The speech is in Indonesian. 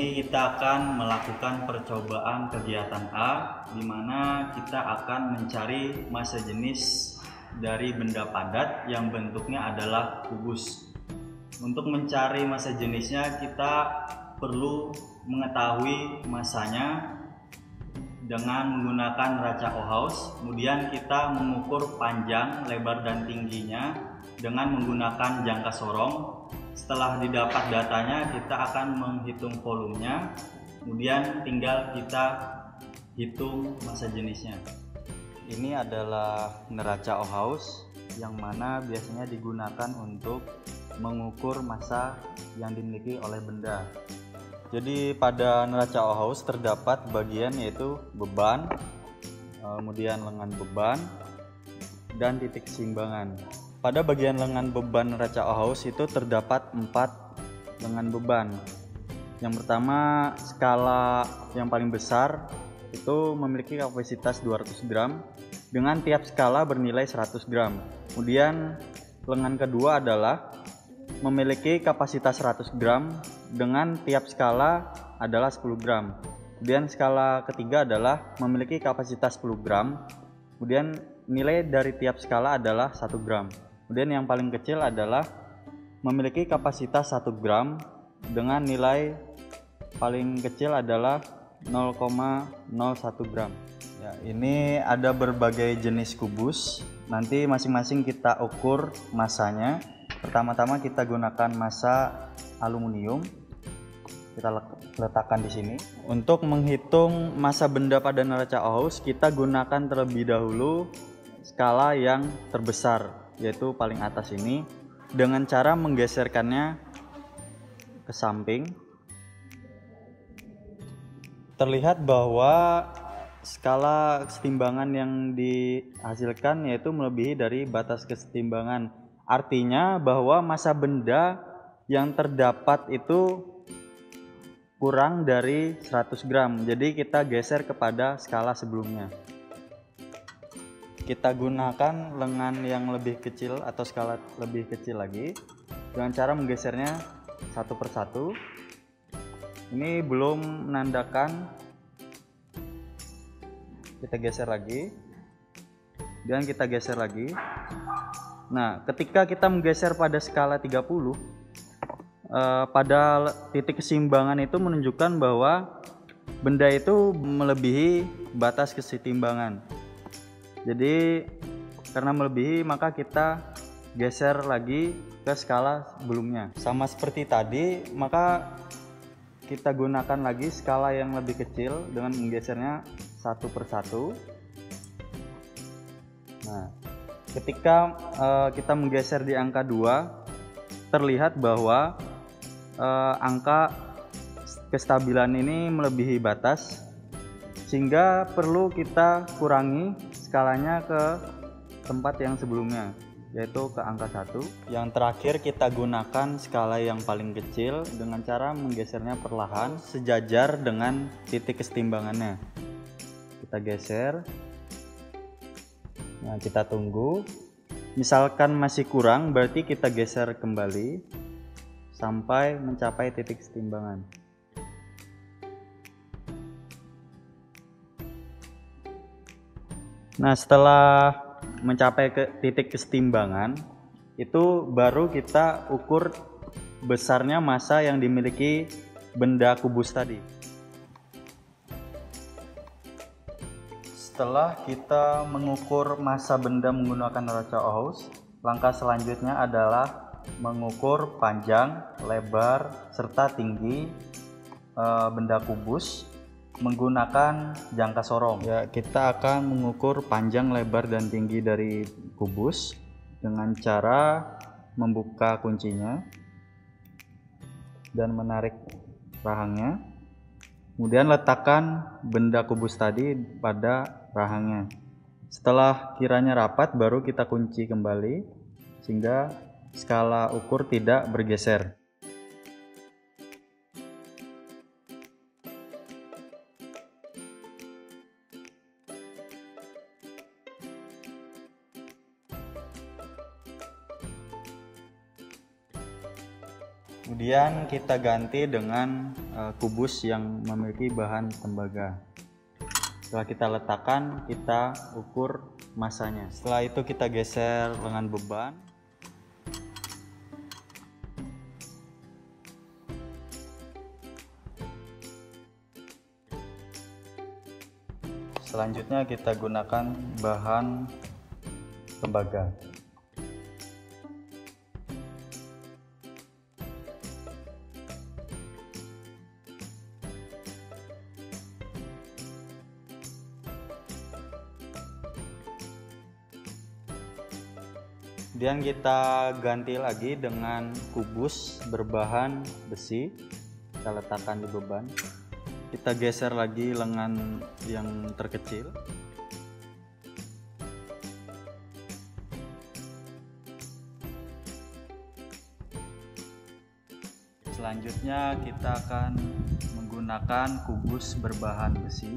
sini kita akan melakukan percobaan kegiatan A, di mana kita akan mencari massa jenis dari benda padat yang bentuknya adalah kubus. Untuk mencari massa jenisnya, kita perlu mengetahui massanya dengan menggunakan neraca Ohaus. Kemudian kita mengukur panjang, lebar, dan tingginya dengan menggunakan jangka sorong. Setelah didapat datanya, kita akan menghitung volumenya, kemudian tinggal kita hitung massa jenisnya. Ini adalah neraca Ohaus yang mana biasanya digunakan untuk mengukur massa yang dimiliki oleh benda. Jadi pada neraca Ohaus terdapat bagian yaitu beban, kemudian lengan beban, dan titik keseimbangan. Pada bagian lengan beban neraca Ohaus itu terdapat 4 lengan beban. Yang pertama, skala yang paling besar itu memiliki kapasitas 200 gram dengan tiap skala bernilai 100 gram. Kemudian lengan kedua adalah memiliki kapasitas 100 gram dengan tiap skala adalah 10 gram. Kemudian skala ketiga adalah memiliki kapasitas 10 gram. Kemudian nilai dari tiap skala adalah 1 gram. Kemudian yang paling kecil adalah memiliki kapasitas 1 gram dengan nilai paling kecil adalah 0,01 gram. Ya, ini ada berbagai jenis kubus. Nanti masing-masing kita ukur massanya. Pertama-tama kita gunakan massa aluminium. Kita letakkan di sini. Untuk menghitung massa benda pada neraca Ohaus, kita gunakan terlebih dahulu skala yang terbesar, yaitu paling atas ini, dengan cara menggeserkannya ke samping. Terlihat bahwa skala kesetimbangan yang dihasilkan yaitu melebihi dari batas kesetimbangan. Artinya bahwa massa benda yang terdapat itu kurang dari 100 gram. Jadi kita geser kepada skala sebelumnya. Kita gunakan lengan yang lebih kecil atau skala lebih kecil lagi dengan cara menggesernya satu persatu. Ini belum menandakan, kita geser lagi dan kita geser lagi. Nah, ketika kita menggeser pada skala 30, pada titik keseimbangan itu menunjukkan bahwa benda itu melebihi batas kesetimbangan. Jadi karena melebihi, maka kita geser lagi ke skala sebelumnya. Sama seperti tadi, maka kita gunakan lagi skala yang lebih kecil dengan menggesernya satu persatu. Nah, ketika kita menggeser di angka 2, terlihat bahwa angka kestabilan ini melebihi batas, sehingga perlu kita kurangi skalanya ke tempat yang sebelumnya, yaitu ke angka 1. Yang terakhir kita gunakan skala yang paling kecil dengan cara menggesernya perlahan sejajar dengan titik kesetimbangannya. Kita geser. Nah, kita tunggu. Misalkan masih kurang, berarti kita geser kembali sampai mencapai titik kesetimbangan. Nah, setelah mencapai ke titik kesetimbangan, itu baru kita ukur besarnya massa yang dimiliki benda kubus tadi. Setelah kita mengukur massa benda menggunakan neraca Ohaus, langkah selanjutnya adalah mengukur panjang, lebar, serta tinggi benda kubus menggunakan jangka sorong. Ya, kita akan mengukur panjang, lebar, dan tinggi dari kubus dengan cara membuka kuncinya dan menarik rahangnya. Kemudian letakkan benda kubus tadi pada rahangnya. Setelah kiranya rapat, baru kita kunci kembali sehingga skala ukur tidak bergeser. Kemudian kita ganti dengan kubus yang memiliki bahan tembaga. Setelah kita letakkan, kita ukur masanya. Setelah itu kita geser lengan beban. Selanjutnya kita gunakan bahan tembaga. Kemudian kita ganti lagi dengan kubus berbahan besi. Kita letakkan di beban. Kita geser lagi lengan yang terkecil. Selanjutnya kita akan menggunakan kubus berbahan besi.